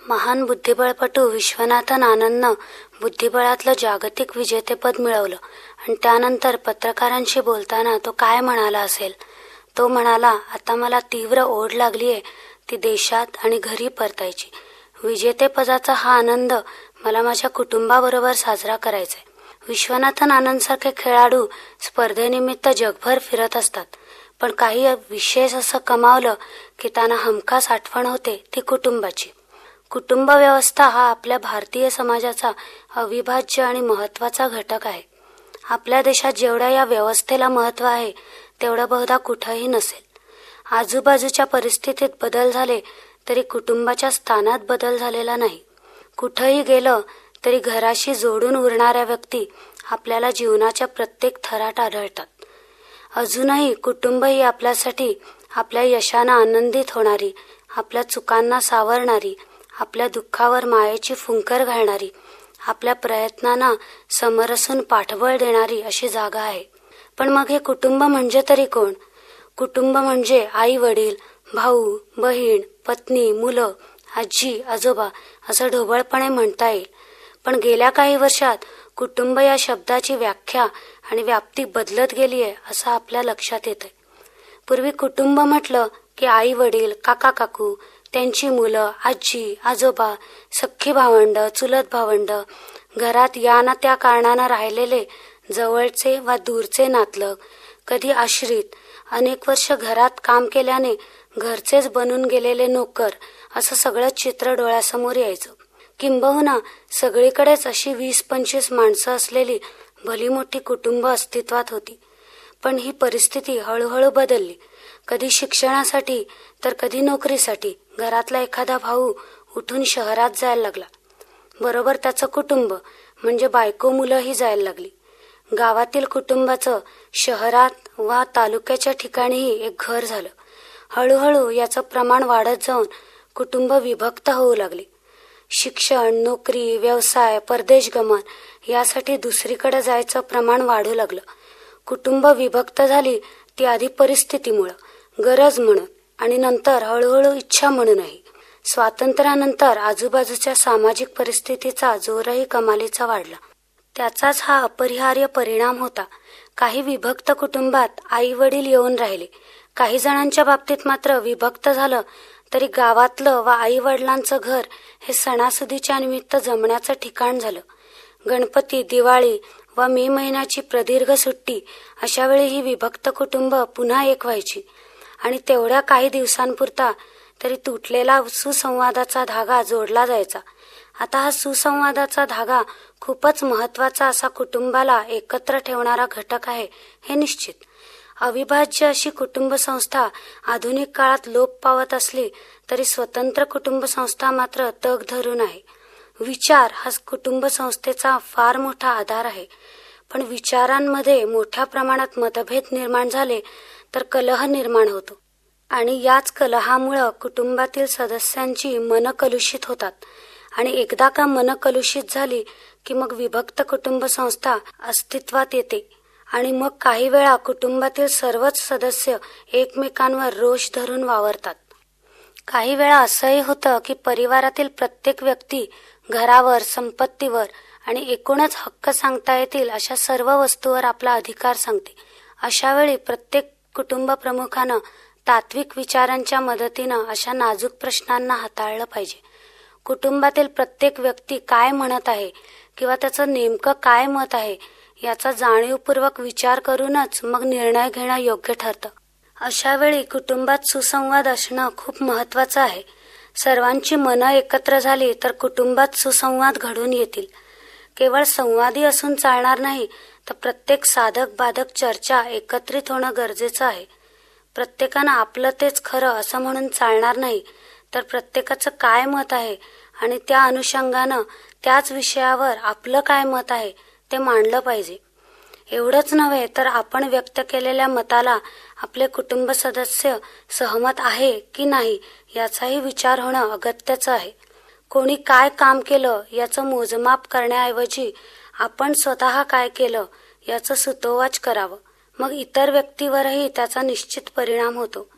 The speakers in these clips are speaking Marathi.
महान बुद्धिबळपटू विश्वनाथन आनंदनं बुद्धिबळातलं जागतिक विजेतेपद मिळवलं आणि त्यानंतर पत्रकारांशी बोलताना तो काय म्हणाला असेल. तो म्हणाला, आता मला तीव्र ओढ लागलीये ती देशात आणि घरी परतायची. विजेतेपदाचा हा आनंद मला माझ्या कुटुंबाबरोबर साजरा करायचाय. विश्वनाथन आनंदसारखे खेळाडू स्पर्धेनिमित्त जगभर फिरत असतात, पण काही विशेष असं कमावलं की त्यांना हमखास आठवण होते ती कुटुंबाची. कुटुंब व्यवस्था हा आपल्या भारतीय समाजाचा अविभाज्य आणि महत्त्वाचा घटक आहे. आपल्या देशात जेवढ्या या व्यवस्थेला महत्त्व आहे तेवढं बहुधा कुठंही नसेल. आजूबाजूच्या परिस्थितीत बदल झाले तरी कुटुंबाच्या स्थानात बदल झालेला नाही. कुठंही गेलं तरी घराशी जोडून उरणाऱ्या व्यक्ती आपल्याला जीवनाच्या प्रत्येक थरात आढळतात. अजूनही कुटुंब ही आपल्यासाठी आपल्या यशानं आनंदित होणारी, आपल्या चुकांना सावरणारी, आपल्या दुःखावर मायेची फुंकर घालणारी, आपल्या प्रयत्नांना समरसून पाठबळ देणारी अशी जागा आहे. पण मग हे कुटुंब म्हणजे तरी कोण? कुटुंब म्हणजे आई वडील, भाऊ बहीण, पत्नी, मुलं, आजी आजोबा असं ढोबळपणे म्हणता येईल. पण गेल्या काही वर्षात कुटुंब या शब्दाची व्याख्या आणि व्याप्ती बदलत गेली आहे असं आपल्या लक्षात येतंय. पूर्वी कुटुंब म्हटलं की आई वडील, काका काकू, त्यांची मुलं, आजी आजोबा, सख्खी भावंड, चुलत भावंड, घरात या ना त्या कारणानं राहिलेले जवळचे वा दूरचे नातलग, कधी आश्रित, अनेक वर्ष घरात काम केल्याने घरचेच बनून गेलेले नोकर, असं सगळं चित्र डोळ्यासमोर यायचं. किंबहुना सगळीकडेच अशी 20-25 माणसं असलेली भली मोठी कुटुंब अस्तित्वात होती. पण ही परिस्थिती हळूहळू बदलली. कधी शिक्षणासाठी तर कधी नोकरीसाठी घरातला एखादा भाऊ उठून शहरात जायला लागला. बरोबर त्याचं कुटुंब म्हणजे बायको मुलंही जायला लागली. गावातील कुटुंबाचं शहरात वा तालुक्याच्या ठिकाणीही एक घर झालं. हळूहळू याचं प्रमाण वाढत जाऊन कुटुंब विभक्त होऊ लागली. शिक्षण, नोकरी, व्यवसाय, परदेश गमन यासाठी दुसरीकडे जायचं प्रमाण वाढू लागलं. कुटुंब विभक्त झाली ती आधी परिस्थितीमुळं, गरज म्हणून आणि नंतर हळूहळू इच्छा म्हणूनही. स्वातंत्र्यानंतर आजूबाजूच्या सामाजिक परिस्थितीचा जोरही कमालीचा वाढला. त्याचाच हा अपरिहार्य परिणाम होता. काही विभक्त कुटुंबात आई वडील येऊन राहिले. काही जणांच्या बाबतीत मात्र विभक्त झालं तरी गावातलं वा आई वडिलांचं घर हे सणासुदीच्या निमित्त जमण्याचं ठिकाण झालं. गणपती, दिवाळी व मे महिन्याची प्रदीर्घ सुट्टी अशा वेळी ही विभक्त कुटुंब पुन्हा एक व्हायची आणि तेवढ्या काही दिवसांपुरता तरी तुटलेला सुसंवादाचा धागा जोडला जायचा. आता हा सुसंवादाचा धागा खूपच महत्त्वाचा असा कुटुंबाला एकत्र ठेवणारा घटक आहे हे निश्चित. अविभाज्य अशी कुटुंब संस्था आधुनिक काळात लोप पावत असली तरी स्वतंत्र कुटुंब संस्था मात्र तग धरून आहे. विचार हा कुटुंब संस्थेचा फार मोठा आधार आहे. पण विचारांमध्ये मोठ्या प्रमाणात मतभेद निर्माण झाले तर कलह निर्माण होतो आणि याच कलहामुळं कुटुंबातील सदस्यांची मनं कलुषित होतात आणि एकदा का मनं कलुषित झाली की मग विभक्त कुटुंब संस्था अस्तित्वात येते आणि मग काही वेळा कुटुंबातील सर्वच सदस्य एकमेकांवर रोष धरून वावरतात. काही वेळा असंही होतं की परिवारातील प्रत्येक व्यक्ती घरावर, संपत्तीवर आणि एकूणच हक्क सांगता येतील अशा सर्व वस्तूवर आपला अधिकार सांगते. अशा वेळी प्रत्येक कुटुंब प्रमुखानं तात्विक विचारांच्या मदतीनं अशा नाजूक प्रश्नांना हाताळलं पाहिजे. कुटुंबातील प्रत्येक व्यक्ती काय म्हणत आहे किंवा त्याचं नेमकं काय मत आहे याचा जाणीवपूर्वक विचार करूनच मग निर्णय घेणं योग्य ठरतं. अशा वेळी कुटुंबात सुसंवाद असणं खूप महत्त्वाचं आहे. सर्वांची मनं एकत्र झाली तर कुटुंबात सुसंवाद घडून येतील. केवळ संवादी असून चालणार नाही तर प्रत्येक साधक बाधक चर्चा एकत्रित होणं गरजेचं आहे. प्रत्येकानं आपलं तेच खरं असं म्हणून चालणार नाही तर प्रत्येकाचं काय मत आहे आणि त्या अनुषंगानं त्याच विषयावर आपलं काय मत आहे ते मांडलं पाहिजे. एवढंच नव्हे तर आपण व्यक्त केलेल्या मताला आपले कुटुंब सदस्य सहमत आहे की नाही याचाही विचार होणं अगत्याचं आहे. कोणी काय काम केलं याचं मोजमाप करण्याऐवजी आपण स्वतः काय केलं याचं सुतोवाच करावं. मग इतर व्यक्तीवरही त्याचा निश्चित परिणाम होतो.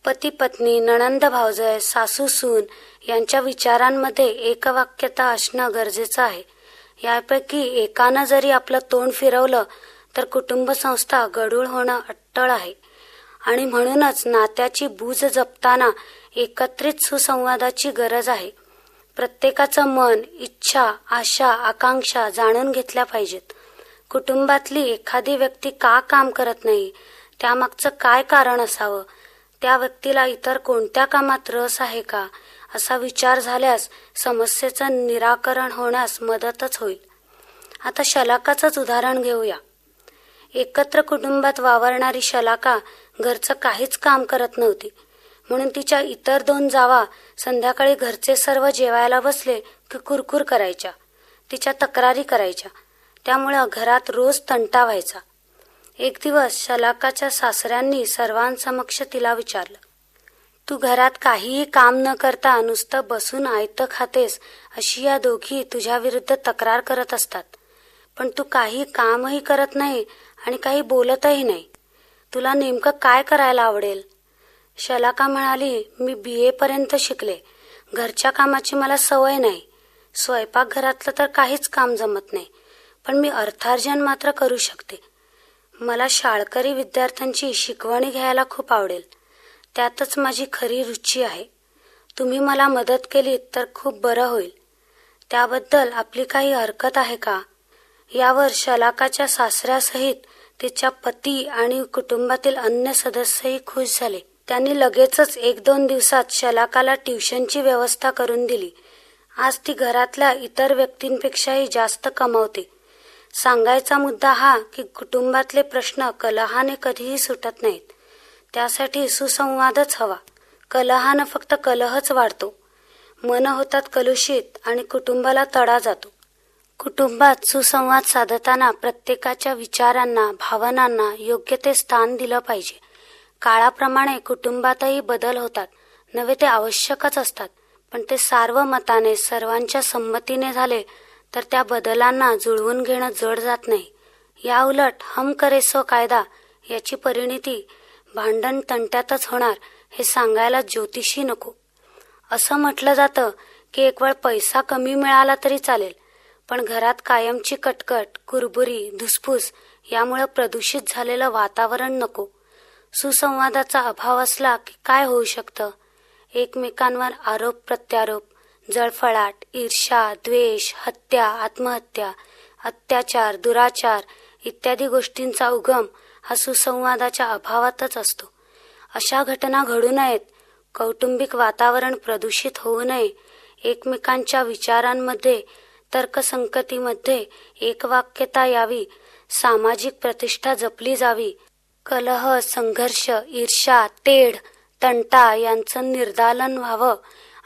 पती पत्नी, नणंद भावजय, सासू सून यांच्या विचारांमध्ये एकवाक्यता असणं गरजेचं आहे. यापैकी एकानं जरी आपलं तोंड फिरवलं तर कुटुंब संस्था गढूळ होणं अट्टळ आहे. आणि म्हणूनच नात्याची बूज जपताना एकत्रित सुसंवादाची गरज आहे. प्रत्येकाचं मन, इच्छा, आशा, आकांक्षा जाणून घेतल्या पाहिजेत. कुटुंबातली एखादी व्यक्ती का काम करत नाही, त्यामागचं काय कारण असावं, त्या व्यक्तीला इतर कोणत्या कामात रस आहे का, असा विचार झाल्यास समस्येचं निराकरण होण्यास मदतच होईल. आता शलाकाचंच उदाहरण घेऊया. एकत्र कुटुंबात वावरणारी शलाका घरचं काहीच काम करत नव्हती. म्हणून तिच्या इतर 2 जावा संध्याकाळी घरचे सर्व जेवायला बसले की कुरकुर करायच्या, तिच्या तक्रारी करायच्या. त्यामुळं घरात रोज तंटा व्हायचा. एक दिवस शलाकाच्या सासऱ्यांनी सर्वांसमक्ष तिला विचारलं, तू घरात काहीही काम न करता नुसतं बसून आयतं खातेस अशी या दोघी तुझ्या विरुद्ध तक्रार करत असतात. पण तू काही कामही करत नाही आणि काही बोलतही नाही. तुला नेमकं काय करायला आवडेल? शलाका म्हणाली, मी BA पर्यंत शिकले. घरच्या कामाची मला सवय नाही. स्वयंपाकघरातलं तर काहीच काम जमत नाही. पण मी अर्थार्जन मात्र करू शकते. मला शाळकरी विद्यार्थ्यांची शिकवणी घ्यायला खूप आवडेल. त्यातच माझी खरी रुची आहे. तुम्ही मला मदत केलीत तर खूप बरं होईल. त्याबद्दल आपली काही हरकत आहे का? यावर शलाकाच्या सासऱ्यासहित तिच्या पती आणि कुटुंबातील अन्य सदस्यही खुश झाले. त्यांनी लगेचच 1-2 दिवसात शलाकाला ट्युशनची व्यवस्था करून दिली. आज ती घरातल्या इतर व्यक्तींपेक्षाही जास्त कमावते. सांगायचा मुद्दा हा की कुटुंबातले प्रश्न कलहाने कधीही सुटत नाहीत. त्यासाठी सुसंवादच हवा. कलहानं फक्त कलहच वाढतो. मन होतात कलुषित आणि कुटुंबाला तडा जातो. कुटुंबात सुसंवाद साधताना प्रत्येकाच्या विचारांना, भावनांना योग्य ते स्थान दिलं पाहिजे. काळाप्रमाणे कुटुंबातही बदल होतात, नव्हे ते आवश्यकच असतात. पण ते सार्वमताने सर्वांच्या संमतीने झाले तर त्या बदलांना जुळवून घेणं जड जात नाही. या उलट हम करे सो कायदा याची परिणिती भांडण तंट्यातच होणार हे सांगायला ज्योतिषी नको. असं म्हटलं जातं की एक वेळ पैसा कमी मिळाला तरी चालेल, पण घरात कायमची कटकट, कुरबुरी, धुसफूस यामुळे प्रदूषित झालेलं वातावरण नको. सुसंवादाचा अभाव असला की काय होऊ शकतं? एकमेकांवर आरोप प्रत्यारोप, जळफळाट, ईर्ष्या, द्वेष, हत्या, आत्महत्या, अत्याचार, दुराचार इत्यादी गोष्टींचा उगम हा सुसंवादाच्या अभावातच असतो. अशा घटना घडू नयेत, कौटुंबिक वातावरण प्रदूषित होऊ नये, एकमेकांच्या विचारांमध्ये, तर्कसंगतीमध्ये एकवाक्यता यावी, सामाजिक प्रतिष्ठा जपली जावी, कलह, संघर्ष, ईर्ष्या, तेढ, तंटा यांचं निर्दालन व्हावं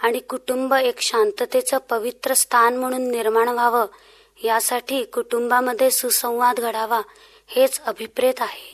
आणि कुटुंब एक शांततेचं पवित्र स्थान म्हणून निर्माण व्हावं, यासाठी कुटुंबामध्ये सुसंवाद घडावा हेच अभिप्रेत आहे.